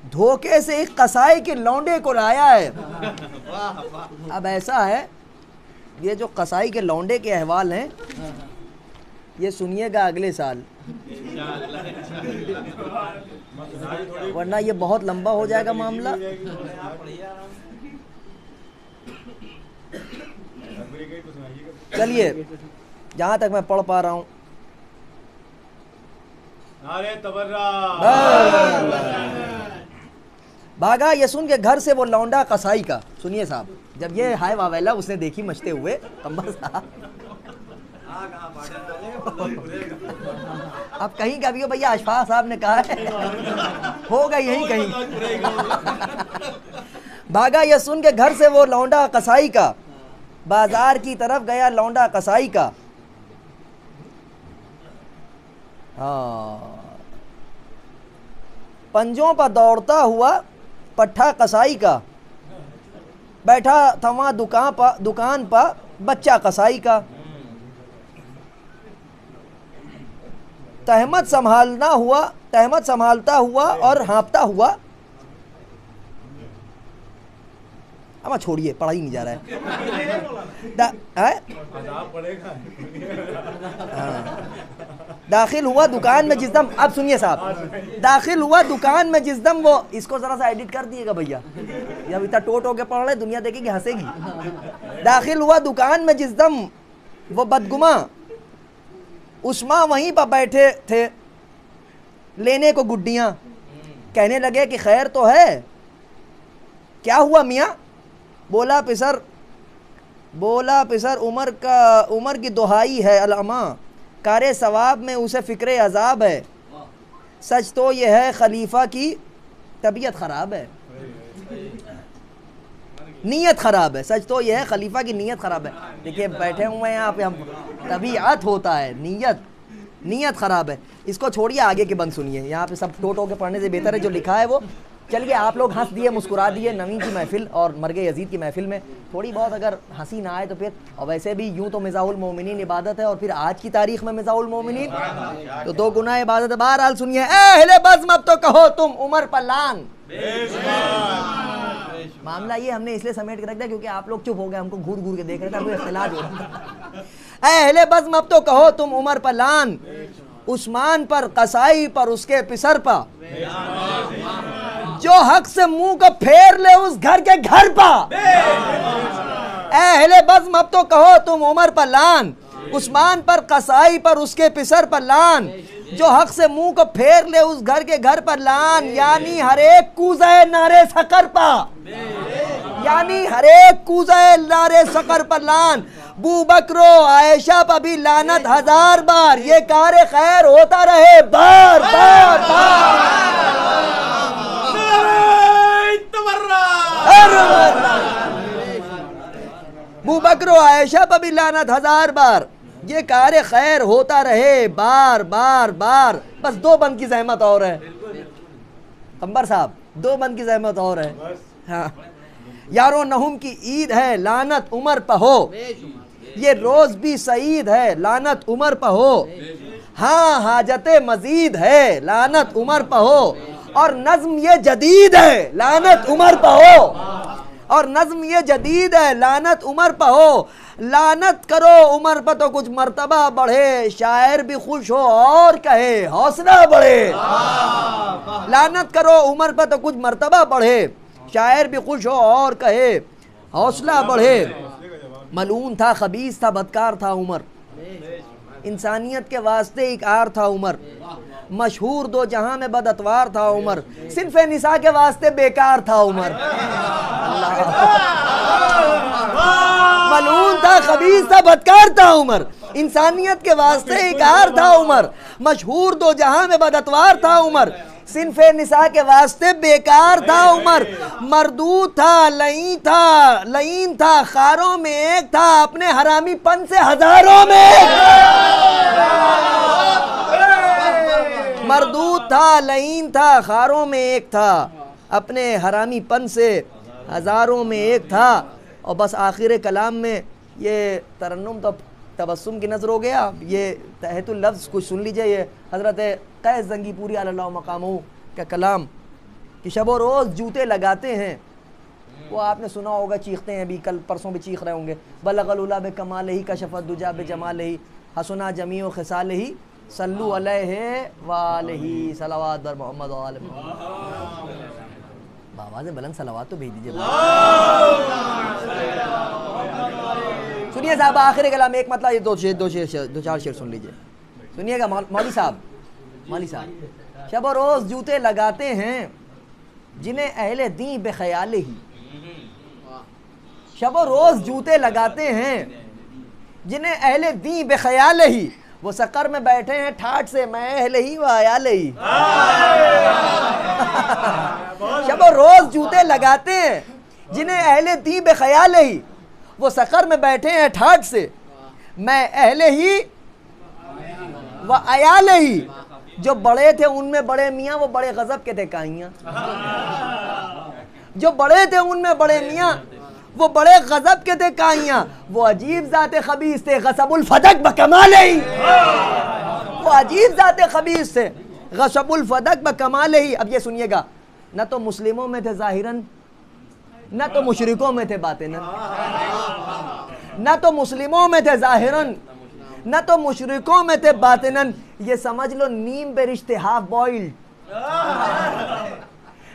धोखे से एक कसाई के लौंडे को लाया है। अब ऐसा है, ये जो कसाई के लौंडे के अहवाल हैं ये सुनिएगा अगले साल, वरना ये बहुत लंबा हो जाएगा मामला। चलिए जहां तक मैं पढ़ पा रहा हूं। भागा ये सुन के घर से वो लौंडा कसाई का। सुनिए साहब, जब ये हाय वावेला उसने देखी मचते हुए कंबल साहब। अब कहीं का भी हो भैया, अशफाक साहब ने कहा है होगा यहीं कहीं। भागा ये सुन के घर से वो लौंडा कसाई का। बाजार की तरफ गया लौंडा कसाई का। हाँ, पंजों पर दौड़ता हुआ पट्ठा कसाई का। बैठा था वहां दुकान पर बच्चा कसाई का। तहमत संभालता हुआ और हाँपता हुआ। अब छोड़िए, पढ़ा ही नहीं जा रहा है। दाखिल हुआ दुकान में जिस दम, अब सुनिए साहब, दाखिल हुआ दुकान में जिस दम वो, इसको जरा सा एडिट कर दिएगा भैया, जब इतना टोट होके पढ़ रहे दुनिया देखेगी हंसेगी। दाखिल हुआ दुकान में जिस दम वो बदगुमा उस्मा वहीं पर बैठे थे लेने को गुड्डियाँ। कहने लगे कि खैर तो है। क्या हुआ मियाँ? बोला पिसर उमर की दुहाई है अल्लामा, कारे सवाब में उसे फ़िक्र अजाब है। सच तो यह है खलीफा की तबीयत ख़राब है, नीयत ख़राब है। सच तो यह है खलीफा की नीयत ख़राब है। देखिए बैठे हुए हैं यहाँ पे हम, तबीयत होता है, नीयत ख़राब है। इसको छोड़िए, आगे के बंद सुनिए। यहाँ पे सब टो के पढ़ने से बेहतर है जो लिखा है वो। चलिए आप लोग हंस दिए, मुस्कुरा दिए नवीन की महफिल और मरगे यजीद की महफिल में। थोड़ी बहुत अगर हंसी ना आए तो फिर, और वैसे भी यूं तो मिज़ाहुल मोमिनीन इबादत है और फिर आज की तारीख में मिज़ाहुल मोमिनीन तो 2 गुना इबादत है। बहरहाल सुनिए, अहले बज़्म अब तो कहो तुम उमर पलान। मामला ये हमने इसलिए समेट के रख दिया क्योंकि आप लोग चुप हो गए, हमको घूर घूर के देख रहे थे, कोई इख्तिलाफ हो रहा था। अहले बज़्म अब तो कहो तुम उमर पलान, उस्मान पर, कसाई पर, उसके पिसर पर, जो हक से मुंह को फेर ले उस घर के घर पा। अहले बज़्म अब तो कहो तुम उमर पर लान, उस्मान पर, कसाई पर, उसके पिसर पर लान, जो हक से मुंह को फेर ले उस घर के घर पर लान। यानी हर एक कूज़े नारे सकर पा, यानी हर एक कूज़े नारे सकर पर लान। बू बकरो आयशा पर भी लानत 1000 बार, ये कारे खैर होता रहे बार बार बू बकरो आयशा पर भी लानत 1000 बार, ये कारे खैर होता रहे बार बार बार। बस 2 बंद की ज़हमत और है अंबर साहब, 2 बंद की ज़हमत और है। हाँ यारो नहुम की ईद है, लानत उमर पर हो, ये रोज भी सईद है, लानत उमर पर हो। हाँ हाजते मजीद है, लानत उमर पर हो, और नज्म ये जदीद है, लानत उमर पर हो, और नज्म ये जदीद है, लानत उमर पर हो। लानत करो उमर पर तो कुछ मर्तबा बढ़े, शायर भी खुश हो और कहे हौसला बढ़े। लानत करो उमर पर तो कुछ मर्तबा बढ़े, शायर भी खुश हो और कहे हौसला बढ़े। मलून था, खबीस था, बदकार था उमर, इंसानियत के वास्ते एक आर था उमर, मशहूर 2 जहां में बदअतवार था उमर, सिन्फ़े निसा के वास्ते बेकार था उमर। मलून था, खबीस था, बदकार था उमर, इंसानियत के वास्ते एक आर था उमर, मशहूर 2 जहां में बदअतवार था उमर, सिन्फ़े निसा के वास्ते बेकार था उमर। मरदूद था, लईन था, खारों में एक था, अपने हरामी पन से हजारों में। मरदूद था, लईन था, खारों में एक था, अपने हरामी पन से हजारों में एक था। और बस आखिर कलाम में ये तरन्नुम तो तबस्सुम की नज़र हो गया। ये तहतुल लफ्ज़ कुछ सुन लीजिए, ये हज़रत कैस ज़ंगीपुरी अलल्लाहु मक़ामहू का कलाम कि शब व रोज़ जूते लगाते हैं। वो आपने सुना होगा, चीखते हैं, अभी कल परसों भी चीख रहे होंगे। बलगल उला बे कमाल ही कशफत दुजा बे जमाल ही हसना जमी व खिसाल ही सल्लु अलैहि व आलिहि सलावत बर मोहम्मद व आले मोहम्मद। बाबा से बुलंद सलावत तो भेज दीजिए। सुनिए साहब, आखिरी कलाम एक मतलब ये 2-4 शेर सुन लीजिए, सुनिएगा। मौली साहब शब व रोज़ जूते लगाते हैं जिन्हें अहले दी बेख्याल ही। शब व रोज़ जूते लगाते हैं जिन्हें अहले दी बेख्याल ही, वो सकर में बैठे हैं ठाठ से, मैं अहले ही व अयाल ही। शब व रोज़ जूते लगाते हैं जिन्हें अहले दी बेख्याल ही, वो सकर में बैठे हैं ठाठ से, मैं अहले ही व अयाल ही। जो बड़े थे उनमें बड़े मियाँ, वो बड़े गजब के थे काइयाँ। जो बड़े थे उनमें बड़े मियाँ, वो बड़े गजब के थे काइयाँ। वो अजीब ज़ाते खबीस थे, गसबुल फदक बकमाल ही। वो अजीब ज़ाते खबीस थे, गसबुल फदक बकमाल ही। अब ये सुनिएगा, न तो मुस्लिमों में थे ज़ाहिरन, न तो मुशरिकों में थे बातिनन। न तो मुस्लिमों में थे ज़ाहिरन, न तो मुशरिकों में थे बातिनन। ये समझ लो नीम पे रिश्ते हाफ बॉइल्ड।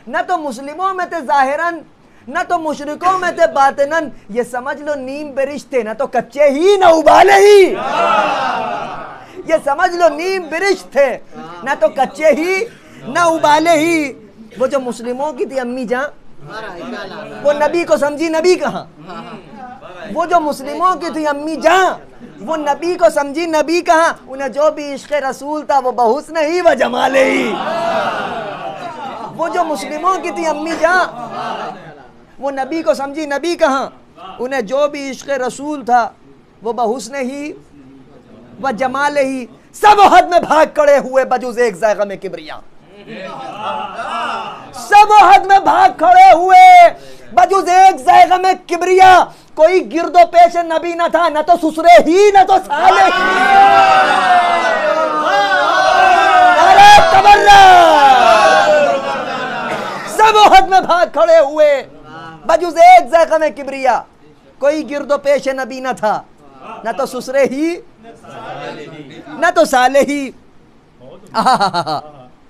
न तो मुस्लिमों में थे ज़ाहिरन, न तो मुशरिकों में थे बातिनन। ये समझ लो नीम पे रिश्ते, न तो कच्चे ही न उबाले ही। ये समझ लो नीम वृक्ष थे, ना तो कच्चे ही ना उबाले ही। वो जो मुस्लिमों की थी अम्मी जान, वो नबी को समझी नबी कहाँ। वो जो मुस्लिमों की थी अम्मी जान, वो नबी को समझी नबी कहाँ। उन्हें जो भी इश्क़ रसूल था वो बहुस्न ही व जमाले ही। वो जो मुस्लिमों की थी अम्मी जान, वो नबी को समझी नबी कहाँ। उन्हें जो भी इश्क़ रसूल था वो बहुस्न ही व जमाले ही। सब हद में भाग खड़े हुए बजुज़ एक ज़ायग़ा में किबरिया। सब हद में भाग खड़े हुए बजुज़ एक ज़ायग़ा में किबरिया। कोई गिरदो पेश नबी न था, न तो ससुरे ही न तो साले ही। अरे तबर्रा! सब हद में भाग खड़े हुए बजुज़ एक ज़ायग़ा में किबरिया। कोई गिरदो पेश नबी न था, न तो ससुरे ही न तो साले ही।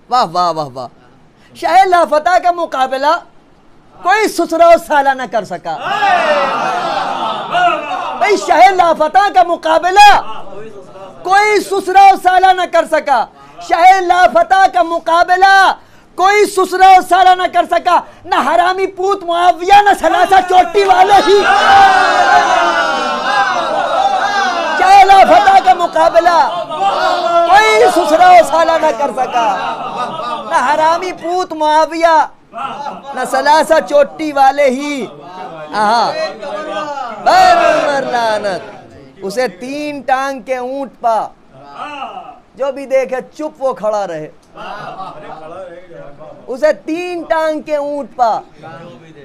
वाह वाह वाह वाह। शाह लाफता का मुकाबला कोई ससुरा और साला न कर सका। भाई शाह लाफता का मुकाबला कोई ससुरा और साला न कर सका। शाह लाफता का मुकाबला कोई ससुरा और साला न कर सका। न हरामी पूत मुआविया, न सलासा चोटी वाले ही। शाह लाफता का मुकाबला कोई ससुरा और साला न कर सका। न हरामी पूत मुआविया, न सलासा चोटी वाले ही। लानत उसे 3 टांग के ऊंट पा, जो भी देखे चुप वो खड़ा रहे। उसे 3 टांग के ऊंट पा,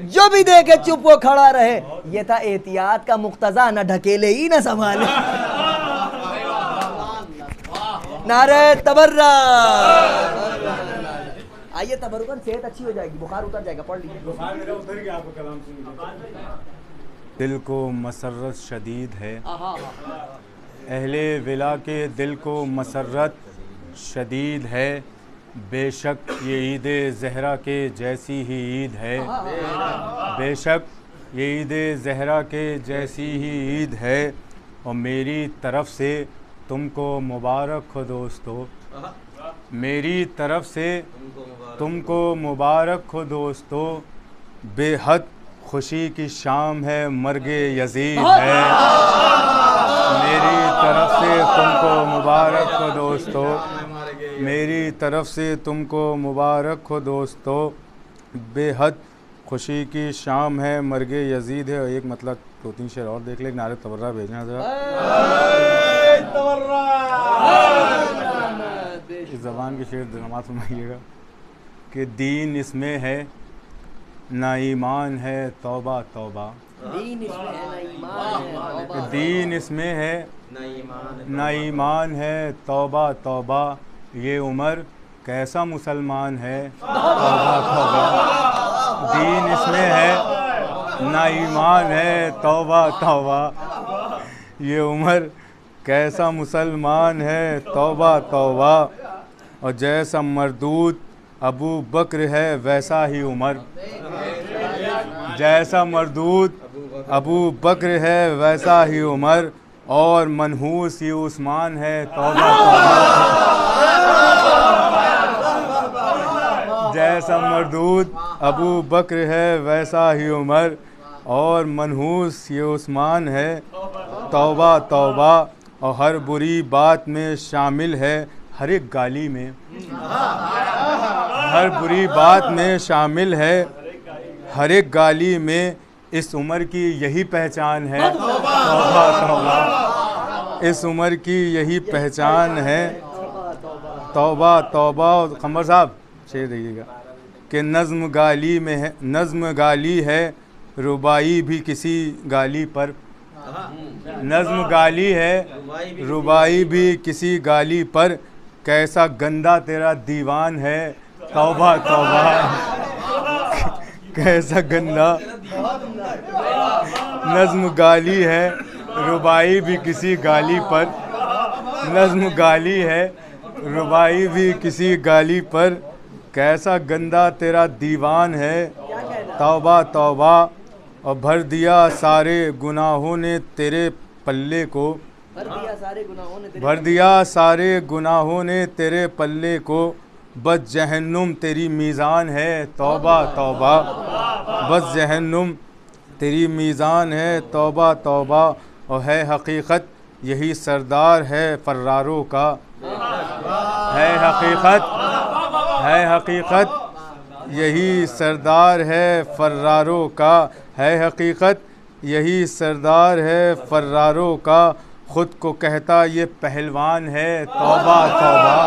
जो भी देखे चुप वो खड़ा रहे। ये था एहतियात का मुक्तजा, न ढकेले ही न संभाले। नारे तबर्रा। आइए तबरुकन, सेहत अच्छी हो जाएगी, बुखार उतर जाएगा। पढ़ लीजिए। दिल को मसरत शदीद है, अहले विला के दिल को मसरत शदीद है। बेशक ये ईद ज़हरा के जैसी ही ईद है। बेशक ये ईद ज़हरा के जैसी ही ईद है। और मेरी तरफ से तुमको मुबारक हो दोस्तों, मेरी तरफ से तुमको मुबारक हो दोस्तों। बेहद खुशी की शाम है, मर्गे यजीद है। मेरी तरफ से तुमको मुबारक हो दोस्तों, मेरी तरफ से तुमको मुबारक हो दोस्तों। बेहद खुशी की शाम है, मर्गे यजीद है। और एक मतलब 2-3 शेर और देख ले, नारे तबर्रा भेजना ज़रा। इस ज़बान के शेर नमाज सुनाइएगा कि दीन इसमें है ना ईमान है, तौबा तौबा। दीन इसमें है ना ईमान है, तौबा तौबा। ये उमर कैसा मुसलमान है, तौबा तौबा। दीन इसमें है ना ईमान है, तौबा तौबा। ये उमर कैसा मुसलमान है, तौबा तौबा। और जैसा मरदूद अबू बकर है, वैसा ही उमर। जैसा मरदूद अबू बकर है, वैसा ही उमर। और मनहूस ये उस्मान है, तौबा तौबा। जैसा मरदूद अबू बकर है, वैसा ही उमर। और मनहूस ये उस्मान है, तौबा तौबा। और हर बुरी बात में शामिल है, हर एक गाली में। हर बुरी बात में शामिल है, हर एक गाली में। इस उम्र की यही पहचान है, तौबा तौबा। इस उम्र की यही पहचान है, तौबा तौबा। कमर साहब शेर देखिएगा कि नज़्म गाली में है, नज़्म गाली है, रुबाई भी किसी गाली पर। नज़्म गाली है, रुबाई भी किसी गाली पर। कैसा गंदा तेरा दीवान है, तौबा तौबा। कैसा गंदा। नज़्म गाली है, रुबाई भी किसी गाली पर। नज़्म गाली है, रुबाई भी किसी गाली पर। कैसा गंदा तेरा दीवान है, तौबा तौबा। और भर दिया सारे गुनाहों ने तेरे पल्ले को। भर दिया सारे गुनाहों ने तेरे पल्ले को, बस जहन्नुम तेरी मीज़ान है तौबा तौबा, बस जहन्नुम तेरी मीज़ान है तौबा तौबा। और है हकीकत यही सरदार है फर्रारों का, है हकीकत यही सरदार है फर्रारों का, है हकीकत यही सरदार है फर्रारों का। खुद को कहता ये पहलवान है तौबा तौबा,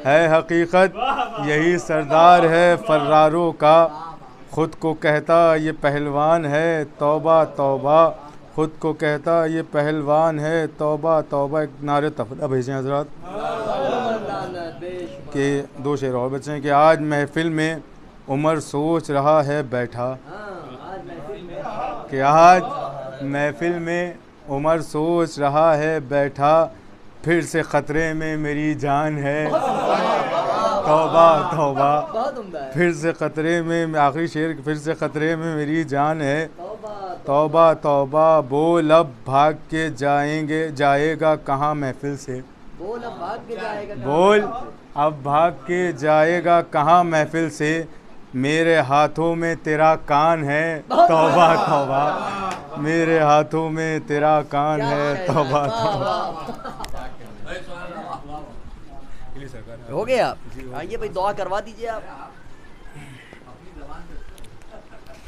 है हकीकत यही सरदार है फर्रारों का। खुद को कहता ये पहलवान है तौबा तौबा, खुद को कहता ये पहलवान है तौबा तौबा। एक नारे तफला भेजें हजरात के 2 शेर और बचे हैं कि आज महफिल में उमर सोच रहा है बैठा, कि आज महफिल में उमर सोच रहा है बैठा, फिर से ख़तरे में मेरी जान है तौबा तौबा, फिर से ख़तरे में, आखिरी शेर, फिर से ख़तरे में मेरी जान है तौबा तौबा। बोल अब भाग के जाएगा कहाँ महफिल से, बोल अब भाग के जाएगा कहाँ महफिल से, मेरे हाथों में तेरा कान है तौबा तौबा, मेरे हाथों में तेरा कान है तौबा तौबा। हो गया, आइए भाई दुआ करवा दीजिए आप।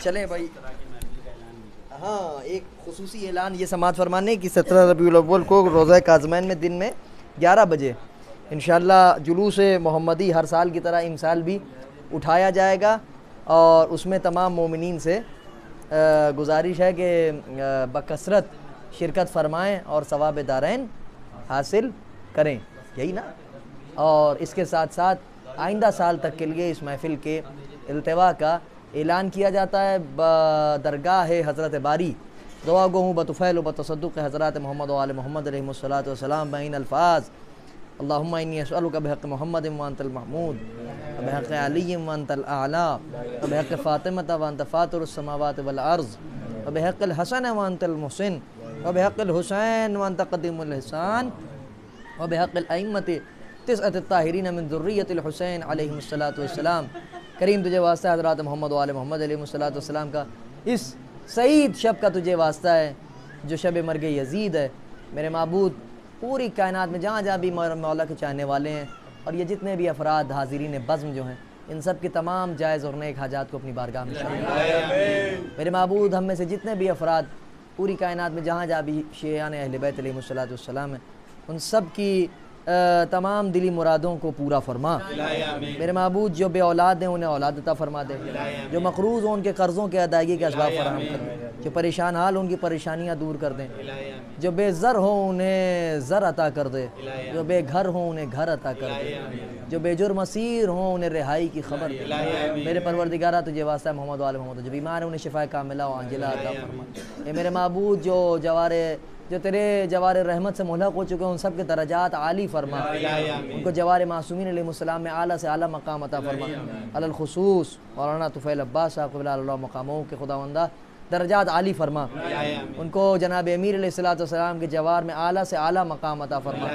चलें भाई, हाँ एक खुसूसी ऐलान ये समाअत फरमाने की 17 रबीउल अव्वल को रोज़ा काज़मैन में दिन में 11 बजे इंशाअल्लाह जुलूस मोहम्मदी हर साल की तरह इमसाल भी उठाया जाएगा, और उसमें तमाम मोमिनीन से गुजारिश है कि बकसरत शिरकत फरमाएँ और सवाब दारैन हासिल करें, यही ना। और इसके साथ साथ आइंदा साल तक के लिए इस महफ़िल के इल्तिवा का ऐलान किया जाता है दरगाह हज़रत बारी दुआ गो हूँ बतफ़ैल व बतसद्दुक़ हज़रत मोहम्मद व आले मोहम्मद अलैहिमुस्सलातु वस्सलाम बैन अल्फ़ाज़ अल्लाहुम्मा इन्नी अस्अलुका बिहक़्क़ि मुहम्मद व अंतल महमूद व बिहक़्क़ि अली व अंतल आला व बिहक़्क़ि फ़ातिमा व अंत फ़ातिरुस समावाति वल अर्ज़ व बिहक़्क़िल हसन व अंतल मुहसिन व बिहक़्क़िल हुसैन व अंत क़दीमुल ihसान व बिहक़्क़िल अइम्मति तिस्अत ताहिरीन मिन ज़ुर्रिय्यतिल हुसैन अलैहिमुस्सलातु वस्सलाम। करीम तुझे वास्ता है हज़रत मोहम्मद व आले मोहम्मद अलैहिमुस्सलातु वस्सलाम का इस सईद शब का तुझे वास्ता है जो शब मर्ग यजीद है। मेरे माबूद पूरी कायनात में जहाँ जहाँ भी मौला के चाहने वाले हैं, और ये जितने भी अफराद हाज़िरीन बज़्म जो हैं, इन सब की तमाम जायज़ और नेक हाजात को अपनी बारगाह में शामिल। मेरे माबूद हम में से जितने भी अफराद पूरी कायनात में जहाँ जहाँ भी शियान अहले बैत अलैहिमुस्सलातु वस्सलाम हैं, उन सब की तमाम दिली मुरादों को पूरा फरमा। मेरे माबूद जो बे औलाद हैं उन्हें औलाद अता फरमा दे, जो मक़रूज़ हों उनके कर्ज़ों के अदायगी के असबाब फराहम कर दे, जो परेशान हाल उनकी परेशानियाँ दूर कर दें, जो बेज़र हों उन्हें ज़र अता कर दे, जो बेघर हों उन्हें घर अता कर दे, जो बेजुर्म असीर हों उन्हें रिहाई की खबर दे। मेरे परवरदिगारा तुझे वास्ता मोहम्मद वाले मोहम्मद, जो बीमार हैं उन्हें शिफा कामिला व आजिला अता फरमा। ए मेरे माबूद जो तेरे जवार रहमत से मुहल्लक हो चुके हैं, उन सब के दरजात आली फरमा, उनको जवार मासूमीन अलैहिस्सलाम में आला से आला मकाम अता फरमा। अलल खुसूस मौलाना तुफ़ैल अब्बास साहब क़िबला मकामों के खुदावंदा दरजात आली फरमा, उनको जनाब अमीर अलैहिस्सलातु वस्सलाम के जवार में आला से आला मकाम अता फरमा,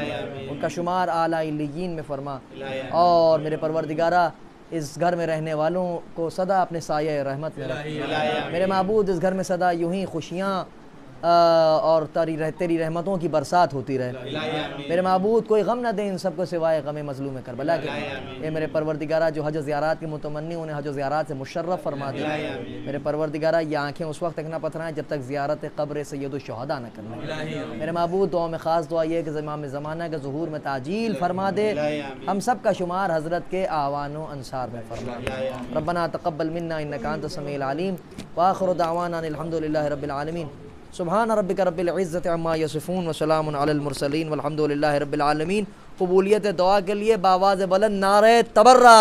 उनका शुमार आला इल्लियीन में फरमा। और मेरे परवरदिगारा इस घर में रहने वालों को सदा अपने साये रहमत में रख। मेरे माबूद इस घर में सदा यूं ही खुशियाँ और तेरी रहमतों की बरसात होती रहे। मेरे माबूद कोई गम न दे इन सबको सिवाय गम मज़लूम करबला के। ये मेरे परवरदिगारा जो हज ज़ियारत के मुतमन्नी उन्हें हज ज़ियारत से मुशर्रफ फरमा दे। मेरे परवरदिगारा ये आँखें उस वक्त तक न पथराएं जब तक ज़ियारत क़ब्र सय्यदुश शुहदा न करना। मेरे माबूद दुआ में ख़ास दुआ ये कि इमाम ज़माना के ज़ुहूर में ताजील फरमा दे, हम सब का शुमार हज़रत के आवान व अंसार में फरमा। रब्बना तक़ब्बल मिन्ना इन्नका अंतस समीउल अलीम व आखिरु दावाना अल्हम्दुलिल्लाहि रब्बिल आलमीन। सुब्हान रब्बिका रब्बिल इज़्ज़ति अम्मा यसिफून व सलामुन अलल मुरसलीन वल्हम्दुलिल्लाहि रब्बिल आलमीन। कबूलियत दुआ के लिए बावाज़ बुलंद नारे तबर्रा।